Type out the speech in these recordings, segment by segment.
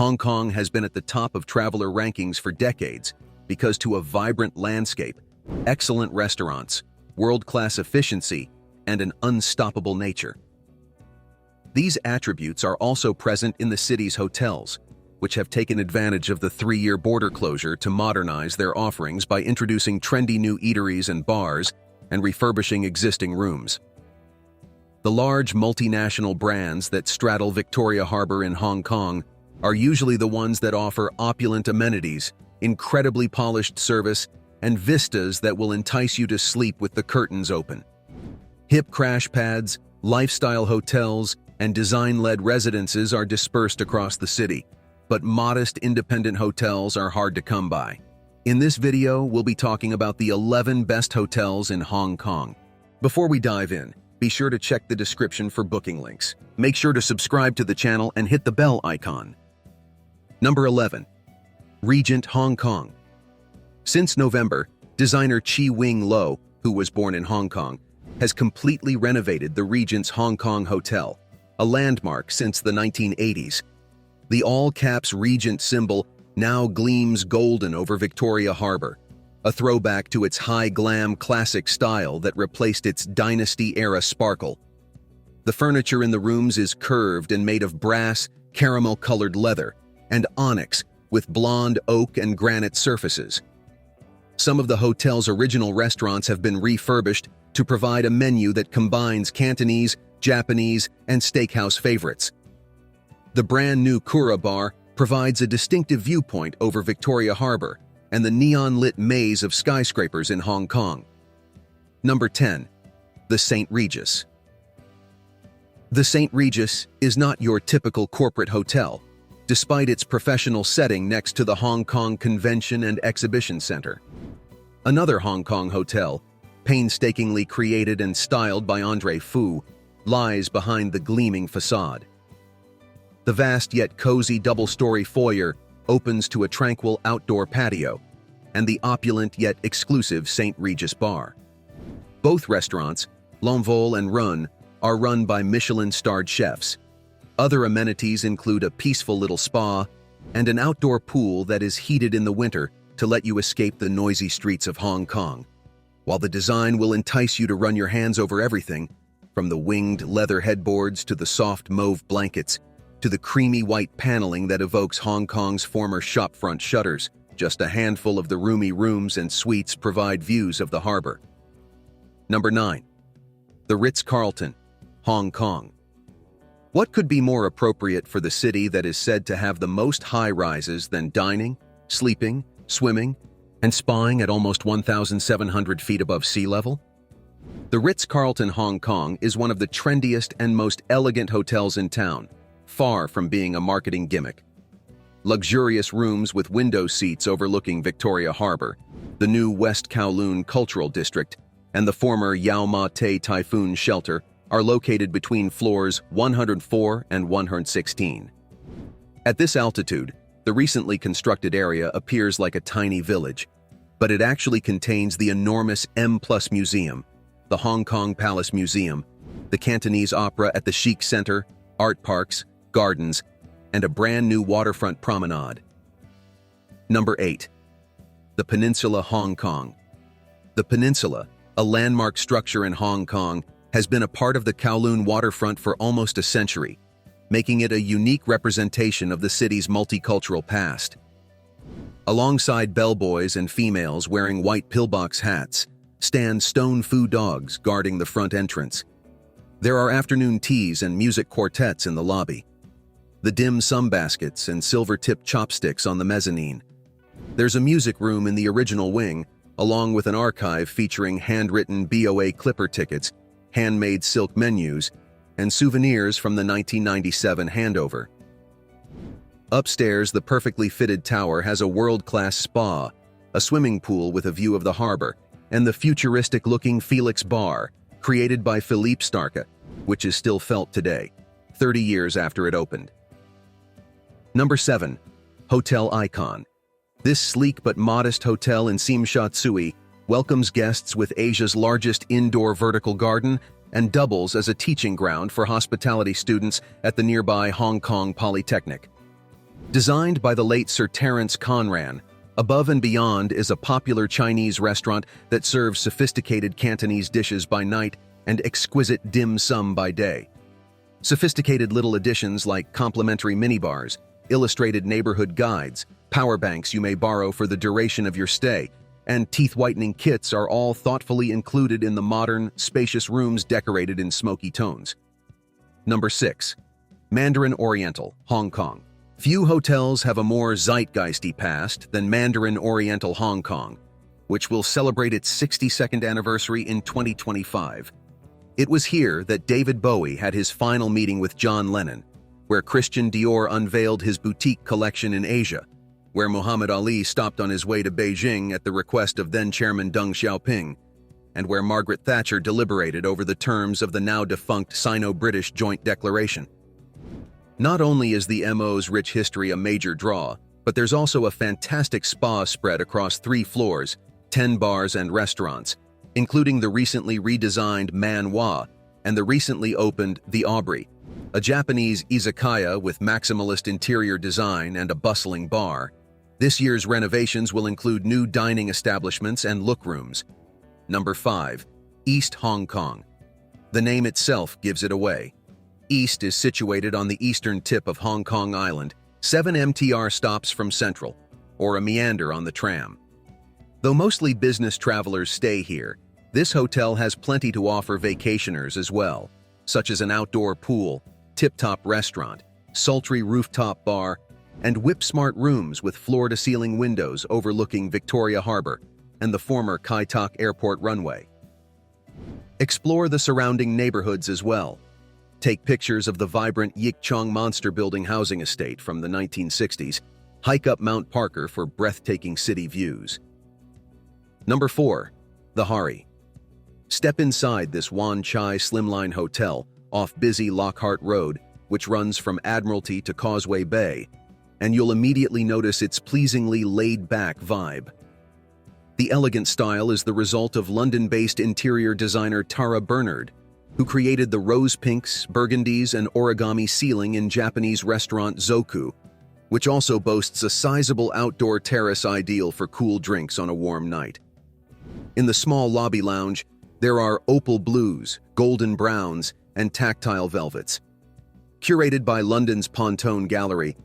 Hong Kong has been at the top of traveler rankings for decades because to a vibrant landscape, excellent restaurants, world-class efficiency, and an unstoppable nature. These attributes are also present in the city's hotels, which have taken advantage of the 3-year border closure to modernize their offerings by introducing trendy new eateries and bars and refurbishing existing rooms. The large multinational brands that straddle Victoria Harbour in Hong Kong are usually the ones that offer opulent amenities, incredibly polished service, and vistas that will entice you to sleep with the curtains open. Hip crash pads, lifestyle hotels, and design-led residences are dispersed across the city, but modest independent hotels are hard to come by. In this video, we'll be talking about the 11 best hotels in Hong Kong. Before we dive in, be sure to check the description for booking links. Make sure to subscribe to the channel and hit the bell icon. Number 11. Regent Hong Kong. Since November, designer Chi Wing Lo, who was born in Hong Kong, has completely renovated the Regent's Hong Kong Hotel, a landmark since the 1980s. The all-caps Regent symbol now gleams golden over Victoria Harbour, a throwback to its high-glam classic style that replaced its dynasty-era sparkle. The furniture in the rooms is curved and made of brass, caramel-colored leather, and onyx with blonde oak and granite surfaces. Some of the hotel's original restaurants have been refurbished to provide a menu that combines Cantonese, Japanese, and steakhouse favorites. The brand-new Kura Bar provides a distinctive viewpoint over Victoria Harbour and the neon-lit maze of skyscrapers in Hong Kong. Number 10. The St. Regis. The St. Regis is not your typical corporate hotel, despite its professional setting next to the Hong Kong Convention and Exhibition Center. Another Hong Kong hotel, painstakingly created and styled by Andre Fu, lies behind the gleaming facade. The vast yet cozy double-story foyer opens to a tranquil outdoor patio and the opulent yet exclusive St. Regis Bar. Both restaurants, L'Envol and Run, are run by Michelin-starred chefs. Other amenities include a peaceful little spa and an outdoor pool that is heated in the winter to let you escape the noisy streets of Hong Kong. While the design will entice you to run your hands over everything, from the winged leather headboards to the soft mauve blankets, to the creamy white paneling that evokes Hong Kong's former shopfront shutters, just a handful of the roomy rooms and suites provide views of the harbor. Number 9. The Ritz-Carlton Hong Kong. What could be more appropriate for the city that is said to have the most high-rises than dining, sleeping, swimming, and spaing at almost 1,700 feet above sea level? The Ritz-Carlton Hong Kong is one of the trendiest and most elegant hotels in town, far from being a marketing gimmick. Luxurious rooms with window seats overlooking Victoria Harbour, the new West Kowloon Cultural District, and the former Yau Ma Tei Typhoon Shelter are located between floors 104 and 116. At this altitude, the recently constructed area appears like a tiny village, but it actually contains the enormous M+ Museum, the Hong Kong Palace Museum, the Cantonese Opera at the Chic Center, art parks, gardens, and a brand new waterfront promenade. Number 8. The Peninsula Hong Kong. The Peninsula, a landmark structure in Hong Kong, has been a part of the Kowloon waterfront for almost a century, making it a unique representation of the city's multicultural past. Alongside bellboys and females wearing white pillbox hats, stand stone foo dogs guarding the front entrance. There are afternoon teas and music quartets in the lobby. The dim sum baskets and silver-tipped chopsticks on the mezzanine. There's a music room in the original wing, along with an archive featuring handwritten BOA Clipper tickets, handmade silk menus, and souvenirs from the 1997 handover. Upstairs, the perfectly fitted tower has a world-class spa, a swimming pool with a view of the harbor, and the futuristic-looking Felix Bar, created by Philippe Starke, which is still felt today, 30 years after it opened. Number 7. Hotel Icon. This sleek but modest hotel in Tsim Sha Tsui welcomes guests with Asia's largest indoor vertical garden and doubles as a teaching ground for hospitality students at the nearby Hong Kong Polytechnic. Designed by the late Sir Terence Conran, Above and Beyond is a popular Chinese restaurant that serves sophisticated Cantonese dishes by night and exquisite dim sum by day. Sophisticated little additions like complimentary minibars, illustrated neighborhood guides, power banks you may borrow for the duration of your stay, and teeth-whitening kits are all thoughtfully included in the modern, spacious rooms decorated in smoky tones. Number 6. Mandarin Oriental, Hong Kong. Few hotels have a more zeitgeisty past than Mandarin Oriental Hong Kong, which will celebrate its 62nd anniversary in 2025. It was here that David Bowie had his final meeting with John Lennon, where Christian Dior unveiled his boutique collection in Asia, where Muhammad Ali stopped on his way to Beijing at the request of then-Chairman Deng Xiaoping, and where Margaret Thatcher deliberated over the terms of the now-defunct Sino-British Joint Declaration. Not only is the MO's rich history a major draw, but there's also a fantastic spa spread across 3 floors, 10 bars and restaurants, including the recently redesigned Man Wa and the recently opened The Aubrey, a Japanese izakaya with maximalist interior design and a bustling bar. This year's renovations will include new dining establishments and look rooms. Number 5. East Hong Kong. The name itself gives it away. East is situated on the eastern tip of Hong Kong Island, 7 MTR stops from Central, or a meander on the tram. Though mostly business travelers stay here, this hotel has plenty to offer vacationers as well, such as an outdoor pool, tip-top restaurant, sultry rooftop bar, and whip-smart rooms with floor-to-ceiling windows overlooking Victoria Harbour and the former Kai Tak Airport runway. Explore the surrounding neighborhoods as well. Take pictures of the vibrant Yik Chong Monster Building housing estate from the 1960s. Hike up Mount Parker for breathtaking city views. Number 4. The Hari. Step inside this Wan Chai slimline hotel off busy Lockhart Road, which runs from Admiralty to Causeway Bay, and you'll immediately notice its pleasingly laid-back vibe. The elegant style is the result of London-based interior designer Tara Bernard, who created the rose pinks, burgundies, and origami ceiling in Japanese restaurant Zoku, which also boasts a sizable outdoor terrace ideal for cool drinks on a warm night. In the small lobby lounge, there are opal blues, golden browns, and tactile velvets. Curated by London's Ponton Gallery,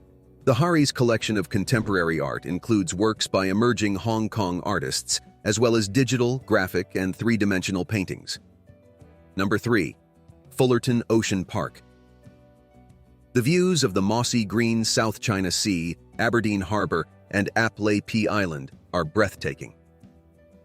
the Hari's collection of contemporary art includes works by emerging Hong Kong artists, as well as digital, graphic, and three-dimensional paintings. Number 3. Fullerton Ocean Park. The views of the mossy green South China Sea, Aberdeen Harbour, and Ap Lei Pi Island are breathtaking.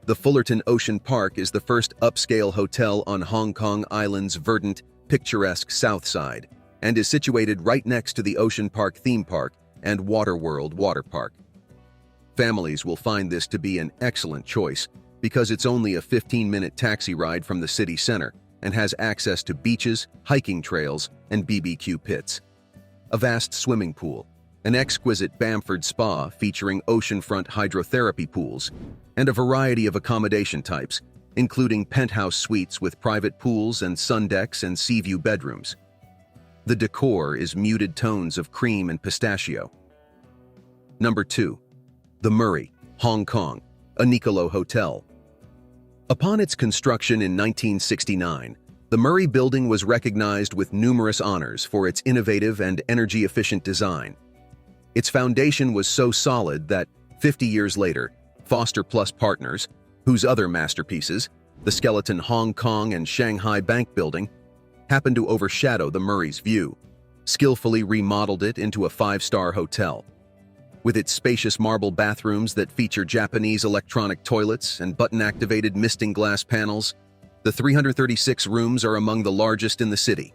The Fullerton Ocean Park is the first upscale hotel on Hong Kong Island's verdant, picturesque south side, and is situated right next to the Ocean Park theme park and Waterworld water park. Families will find this to be an excellent choice because it's only a 15-minute taxi ride from the city center and has access to beaches, hiking trails, and BBQ pits. A vast swimming pool, an exquisite Bamford spa featuring oceanfront hydrotherapy pools, and a variety of accommodation types, including penthouse suites with private pools and sun decks and sea view bedrooms. The decor is muted tones of cream and pistachio. Number 2. The Murray, Hong Kong, a Nicolo Hotel. Upon its construction in 1969, the Murray Building was recognized with numerous honors for its innovative and energy-efficient design. Its foundation was so solid that, 50 years later, Foster Plus Partners, whose other masterpieces, the skeleton Hong Kong and Shanghai Bank Building, happened to overshadow the Murray's view, skillfully remodeled it into a 5-star hotel. With its spacious marble bathrooms that feature Japanese electronic toilets and button-activated misting glass panels, the 336 rooms are among the largest in the city.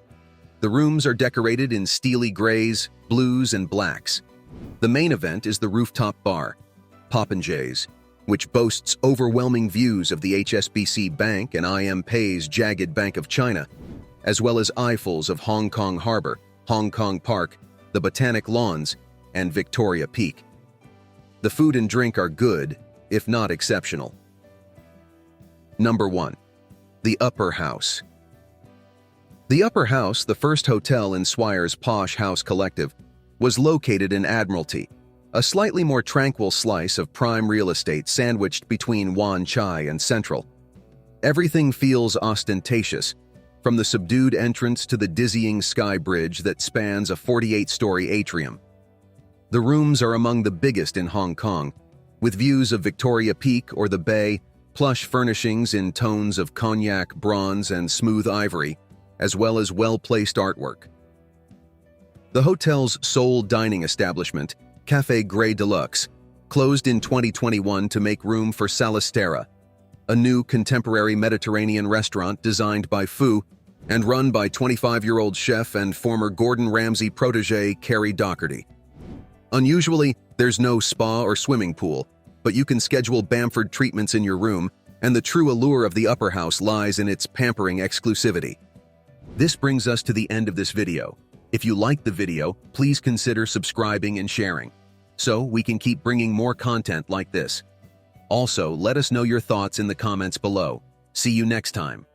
The rooms are decorated in steely grays, blues, and blacks. The main event is the rooftop bar, Popinjay's, which boasts overwhelming views of the HSBC Bank and IM Pei's jagged Bank of China, as well as eyefuls of Hong Kong Harbour, Hong Kong Park, the Botanic Lawns, and Victoria Peak. The food and drink are good, if not exceptional. Number 1. The Upper House. The Upper House, the first hotel in Swire's Posh House Collective, was located in Admiralty, a slightly more tranquil slice of prime real estate sandwiched between Wan Chai and Central. Everything feels ostentatious, from the subdued entrance to the dizzying sky bridge that spans a 48-story atrium. The rooms are among the biggest in Hong Kong, with views of Victoria Peak or the Bay, plush furnishings in tones of cognac, bronze, and smooth ivory, as well as well-placed artwork. The hotel's sole dining establishment, Café Grey Deluxe, closed in 2021 to make room for Salistera, a new contemporary Mediterranean restaurant designed by Fu and run by 25-year-old chef and former Gordon Ramsay protégé Carrie Doherty. Unusually, there's no spa or swimming pool, but you can schedule Bamford treatments in your room, and the true allure of the upper house lies in its pampering exclusivity. This brings us to the end of this video. If you liked the video, please consider subscribing and sharing, so we can keep bringing more content like this. Also, let us know your thoughts in the comments below. See you next time.